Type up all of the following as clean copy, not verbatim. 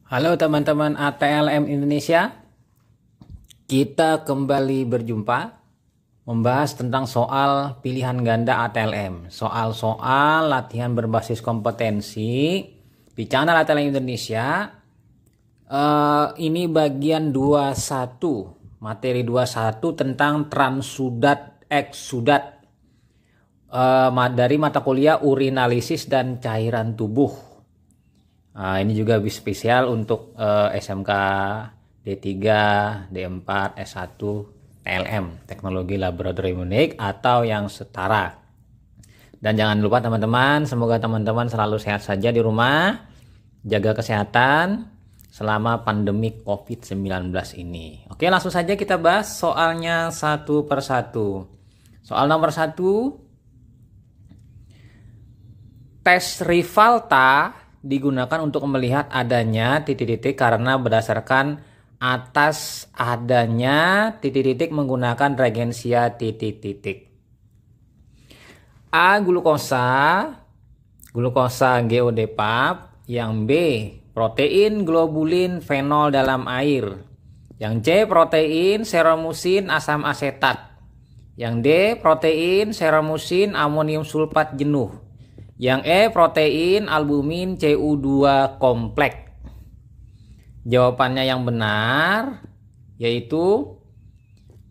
Halo teman-teman ATLM Indonesia, kita kembali berjumpa membahas tentang soal pilihan ganda ATLM, soal-soal latihan berbasis kompetensi di channel ATLM Indonesia. Ini bagian 21, materi 21 tentang transudat eksudat dari mata kuliah urinalisis dan cairan tubuh. Ini juga spesial untuk SMK D3, D4, S1, TLM, Teknologi Laboratorium Unik atau yang setara. Dan jangan lupa teman-teman, semoga teman-teman selalu sehat saja di rumah, jaga kesehatan selama pandemi COVID-19 ini. Oke, langsung saja kita bahas soalnya satu persatu. Soal nomor 1, tes Rivalta digunakan untuk melihat adanya titik-titik karena berdasarkan atas adanya titik-titik menggunakan regensia titik-titik. A. Glukosa GODPAP. Yang B. Protein globulin fenol dalam air. Yang C. Protein seromusin asam asetat. Yang D. Protein seromusin amonium sulfat jenuh. Yang E. Protein albumin CU2 kompleks. Jawabannya yang benar yaitu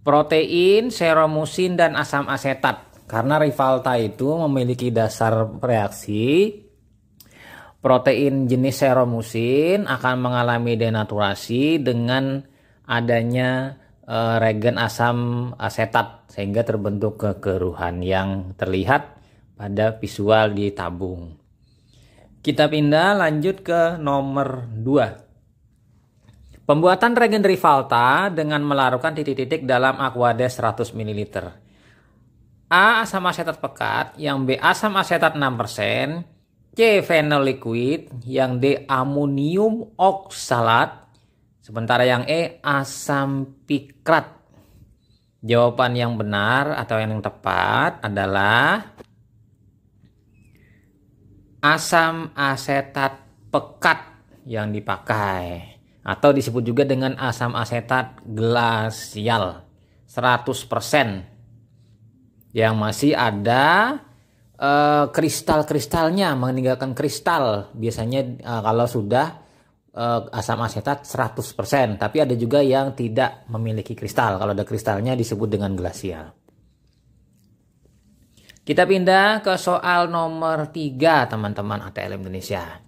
protein seromusin dan asam asetat. Karena Rivalta itu memiliki dasar reaksi protein jenis seromusin akan mengalami denaturasi dengan adanya regen asam asetat sehingga terbentuk kekeruhan yang terlihat pada visual di tabung. Kita pindah lanjut ke nomor 2. Pembuatan regen Rivalta dengan melarutkan titik-titik dalam Aquades 100 ml. A. Asam asetat pekat. Yang B. Asam asetat 6%. C. Phenol liquid. Yang D. Amonium oksalat. Sementara yang E. Asam pikrat. Jawaban yang benar atau yang tepat adalah asam asetat pekat yang dipakai atau disebut juga dengan asam asetat glasial 100% yang masih ada kristal-kristalnya, meninggalkan kristal biasanya kalau sudah asam asetat 100%, tapi ada juga yang tidak memiliki kristal. Kalau ada kristalnya disebut dengan glasial. Kita pindah ke soal nomor 3 teman-teman ATLM Indonesia.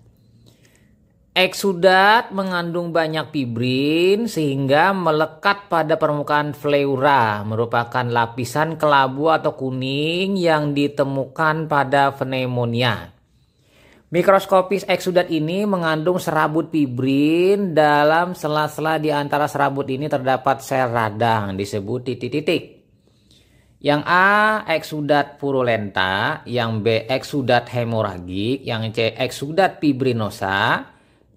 Eksudat mengandung banyak fibrin sehingga melekat pada permukaan pleura, merupakan lapisan kelabu atau kuning yang ditemukan pada pneumonia. Mikroskopis eksudat ini mengandung serabut fibrin. Dalam sela-sela di antara serabut ini terdapat sel radang disebut titik-titik. Yang A. Eksudat purulenta. Yang B. Eksudat hemoragik. Yang C. Eksudat fibrinosa.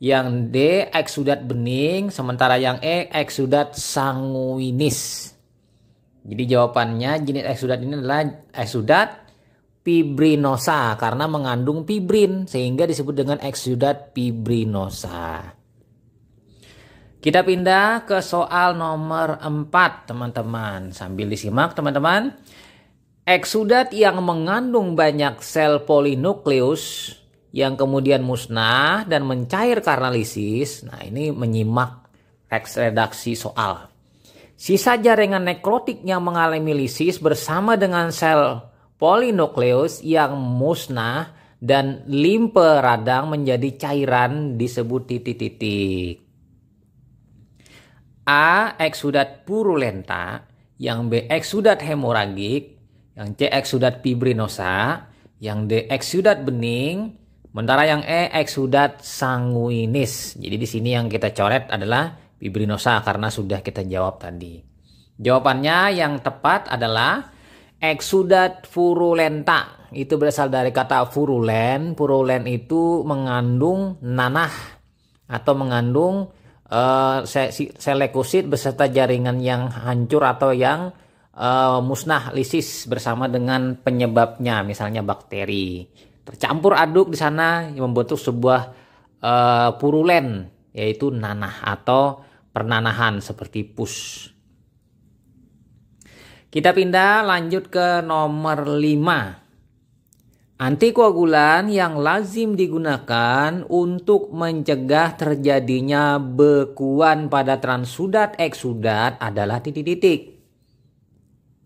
Yang D. Eksudat bening. Sementara yang E. Eksudat sanguinis. Jadi jawabannya jenis eksudat ini adalah eksudat fibrinosa karena mengandung fibrin sehingga disebut dengan eksudat fibrinosa. Kita pindah ke soal nomor 4 teman-teman. Sambil disimak teman-teman. Eksudat yang mengandung banyak sel polinukleus yang kemudian musnah dan mencair karena lisis. Nah, ini menyimak teks redaksi soal. Sisa jaringan nekrotik yang mengalami lisis bersama dengan sel polinukleus yang musnah dan limpe radang menjadi cairan disebut titik-titik. A. Eksudat purulenta. Yang B. Eksudat hemoragik. Yang C. Eksudat fibrinosa. Yang D. Eksudat bening. Sementara yang E. Eksudat sanguinis. Jadi di sini yang kita coret adalah fibrinosa karena sudah kita jawab tadi. Jawabannya yang tepat adalah eksudat purulenta. Itu berasal dari kata furulen. Furulen itu mengandung nanah atau mengandung sel leukosit beserta jaringan yang hancur atau yang musnah lisis bersama dengan penyebabnya, misalnya bakteri. Tercampur aduk di sana yang membentuk sebuah purulen yaitu nanah atau pernanahan seperti pus. Kita pindah lanjut ke nomor 5. Antikoagulan yang lazim digunakan untuk mencegah terjadinya bekuan pada transudat eksudat adalah titik-titik.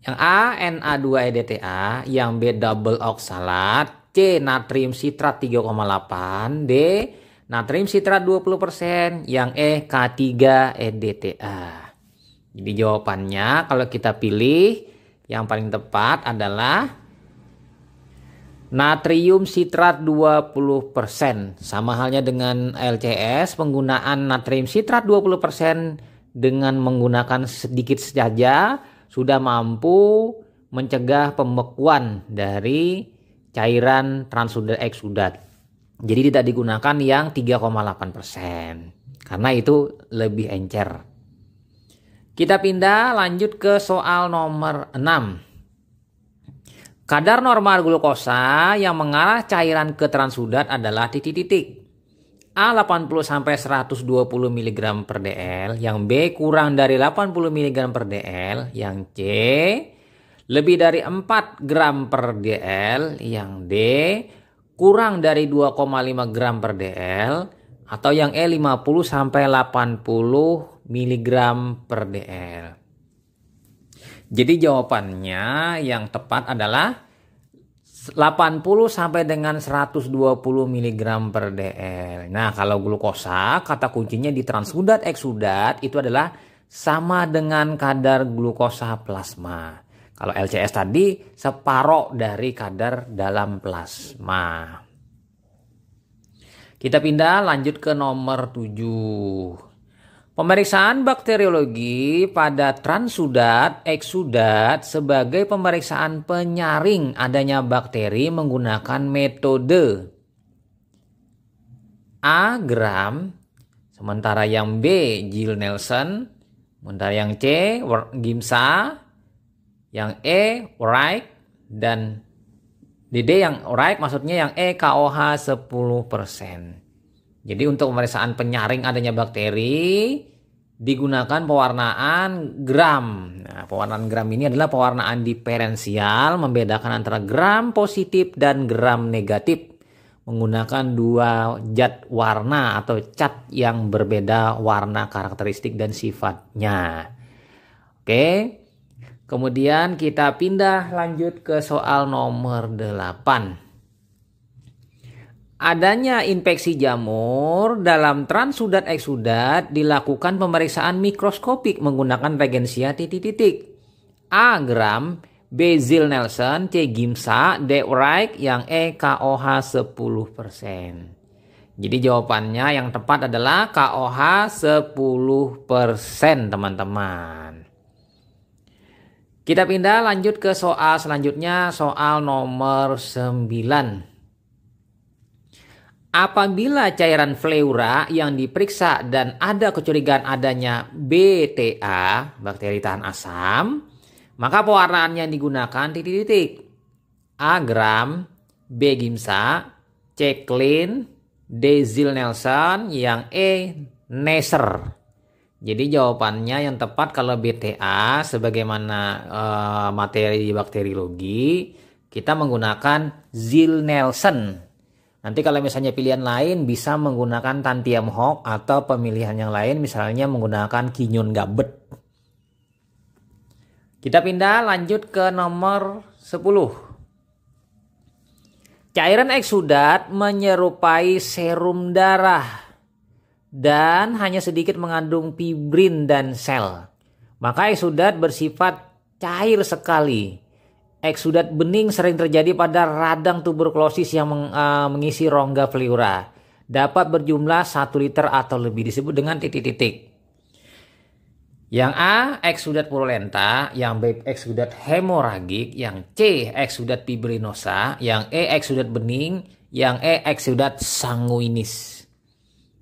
Yang A, Na2-EDTA, yang B, double oksalat, C, natrium sitrat 3,8, D, natrium sitrat 20%, yang E, K3-EDTA. Jadi jawabannya kalau kita pilih yang paling tepat adalah natrium sitrat 20%. Sama halnya dengan LCS, penggunaan natrium sitrat 20% dengan menggunakan sedikit saja sudah mampu mencegah pembekuan dari cairan transudat eksudat. Jadi tidak digunakan yang 3,8% karena itu lebih encer. Kita pindah lanjut ke soal nomor 6. Kadar normal glukosa yang mengarah cairan ke transudat adalah titik-titik. A 80 sampai 120 mg per dl, yang B kurang dari 80 mg per dl, yang C lebih dari 4 gram per dl, yang D kurang dari 2,5 gram per dl, atau yang E 50 sampai 80 mg per dl. Jadi jawabannya yang tepat adalah 80 sampai dengan 120 mg per dl. Nah, kalau glukosa, kata kuncinya di transudat eksudat itu adalah sama dengan kadar glukosa plasma. Kalau LCS tadi separoh dari kadar dalam plasma. Kita pindah lanjut ke nomor 7. Pemeriksaan bakteriologi pada transudat eksudat sebagai pemeriksaan penyaring adanya bakteri menggunakan metode A. Gram, sementara yang B. Gill-Nielsen, sementara yang C. Giemsa, yang E. Wright, dan DD yang Wright maksudnya yang E. KOH 10%. Jadi untuk pemeriksaan penyaring adanya bakteri digunakan pewarnaan gram. Nah, pewarnaan gram ini adalah pewarnaan diferensial membedakan antara gram positif dan gram negatif menggunakan dua zat warna atau cat yang berbeda warna karakteristik dan sifatnya. Oke. Kemudian kita pindah lanjut ke soal nomor 8. Adanya infeksi jamur dalam transudat eksudat dilakukan pemeriksaan mikroskopik menggunakan regensia titik-titik. A. Gram, B. Gill-Nielsen, C. Giemsa, D. Wright, yang E. KOH 10%. Jadi jawabannya yang tepat adalah KOH 10%, teman-teman. Kita pindah lanjut ke soal selanjutnya, soal nomor 9. Apabila cairan pleura yang diperiksa dan ada kecurigaan adanya BTA, bakteri tahan asam, maka pewarnaan yang digunakan titik-titik. A. Gram, B. Giemsa, C. Klein, D. Gill-Nielsen, yang E. Neisser. Jadi jawabannya yang tepat kalau BTA sebagaimana materi bakteriologi kita menggunakan Gill-Nielsen. Nanti kalau misalnya pilihan lain bisa menggunakan Tantième Hock atau pemilihan yang lain misalnya menggunakan Quignon-Gabet. Kita pindah lanjut ke nomor 10. Cairan eksudat menyerupai serum darah dan hanya sedikit mengandung fibrin dan sel. Maka eksudat bersifat cair sekali. Eksudat bening sering terjadi pada radang tuberkulosis yang mengisi rongga pleura. Dapat berjumlah 1 liter atau lebih, disebut dengan titik-titik. Yang A. Eksudat purulenta, yang B. Eksudat hemoragik, yang C. Eksudat fibrinosa, yang E. Eksudat bening, yang E. Eksudat sanguinis.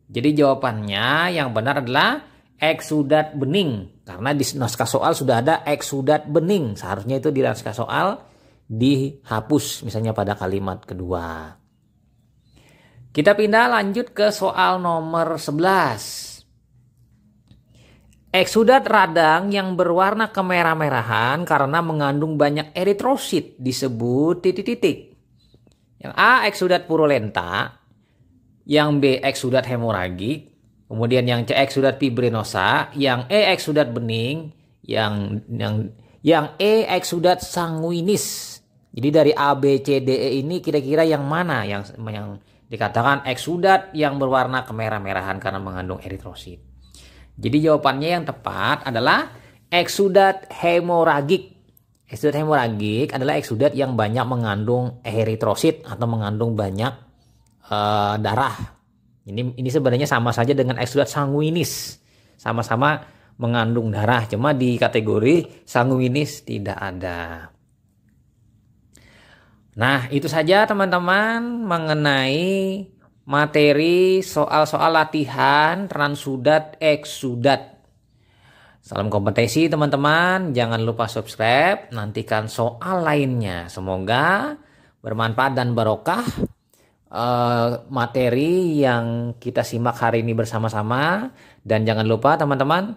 Jadi jawabannya yang benar adalah eksudat bening. Karena di naskah soal sudah ada eksudat bening. Seharusnya itu di naskah soal dihapus misalnya pada kalimat kedua. Kita pindah lanjut ke soal nomor 11. Eksudat radang yang berwarna kemerah-merahan karena mengandung banyak eritrosit disebut titik-titik. Yang A, eksudat purulenta. Yang B, eksudat hemoragik. Kemudian yang C, eksudat fibrinosa. Yang E, eksudat bening. Yang E, eksudat sanguinis. Jadi dari A, B, C, D, E ini kira-kira yang mana yang dikatakan eksudat yang berwarna kemerah-merahan karena mengandung eritrosit? Jadi jawabannya yang tepat adalah eksudat hemoragik. Eksudat hemoragik adalah eksudat yang banyak mengandung eritrosit atau mengandung banyak darah. Ini sebenarnya sama saja dengan eksudat sanguinis. Sama-sama mengandung darah, cuma di kategori sanguinis tidak ada. Nah, itu saja teman-teman mengenai materi soal-soal latihan transudat eksudat. Salam kompetisi teman-teman, jangan lupa subscribe, nantikan soal lainnya. Semoga bermanfaat dan barokah materi yang kita simak hari ini bersama-sama. Dan jangan lupa teman-teman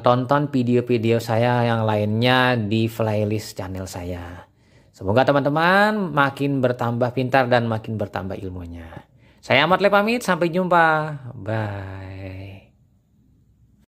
tonton video-video saya yang lainnya di playlist channel saya. Semoga teman-teman makin bertambah pintar dan makin bertambah ilmunya. Saya Ahmad Le pamit, sampai jumpa. Bye.